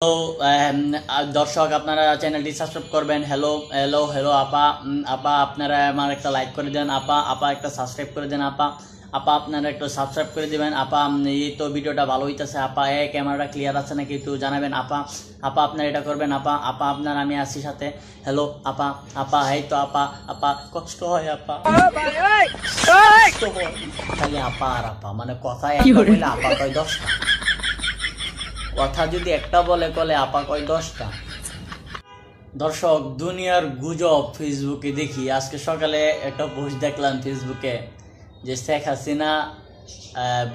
তো দর্শক আপনারা চ্যানেলটি সাবস্ক্রাইব করবেন। হ্যালো হ্যালো হ্যালো আপা আপা আপনারা আমার একটা লাইক করে দেন। আপা আপা একটা সাবস্ক্রাইব করে দেন। আপা আপা আপনারা একটু সাবস্ক্রাইব করে দিবেন। আপা এই তো ভিডিওটা ভালো হইতেছে। আপা ক্যামেরাটা ক্লিয়ার আছে নাকি একটু জানাবেন। আপা আপা আপনারা এটা করবেন। আপা আপা আপনার আমি আছি সাথে। হ্যালো আপা আপা এই তো আপা আপা কষ্ট হয় আপা, খালি আপা আর আপা, মানে কথায় একটা বলে আপা কয় 10টা, কথা যদি একটা বলে কলে আপা কয় 10টা। দর্শক দুনিয়ার গুজব ফেসবুকে দেখি। আজকে সকালে একটা পোস্ট দেখলাম ফেসবুকে যে শেখ হাসিনা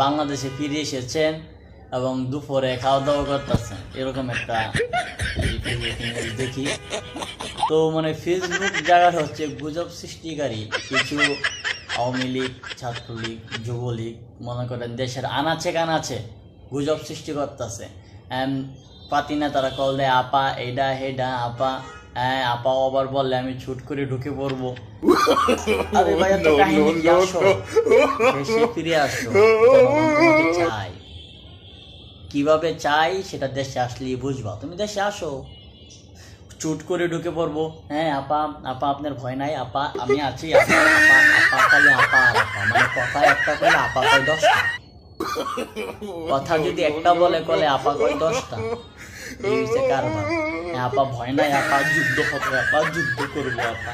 বাংলাদেশে ফিরে এসেছেন এবং দুপুরে খাওয়া দাওয়া করতেছেন, এরকম একটা দেখি। তো মানে ফেসবুক জায়গাটা হচ্ছে গুজব সৃষ্টিকারী কিছু আওয়ামী লীগ, ছাত্রলীগ, যুবলীগ, মনে করেন দেশের আনাচে কানাচে গুজব সৃষ্টি করতেছে। পাতি না তারা কল দেয় আপা এইডা হেডা আপা, আপা আবার বললে আমি ছুট করে ঢুকে পড়বো। আরে ভাই এত কাহিনী কি, আসো দেশে ফিরে আসো, তোমাকে চাই। কিভাবে চাই সেটা দেশে আসলেই বুঝবা। তুমি দেশে আসো, চুট করে ঢুকে পড়বো। হ্যাঁ আপা আপা আপনার ভয় নাই আপা, আমি আছি আপা আপা আপা, খালি আপা আর আপা, মানে কথা একটা করলে আপা কয় 10টা, কথা যদি একটা বলে কলে আপা কয় 10টা। এই হচ্ছে কারবার। আপা ভয় নাই আপা, যুদ্ধ হবে আপা, যুদ্ধ করবো আপা।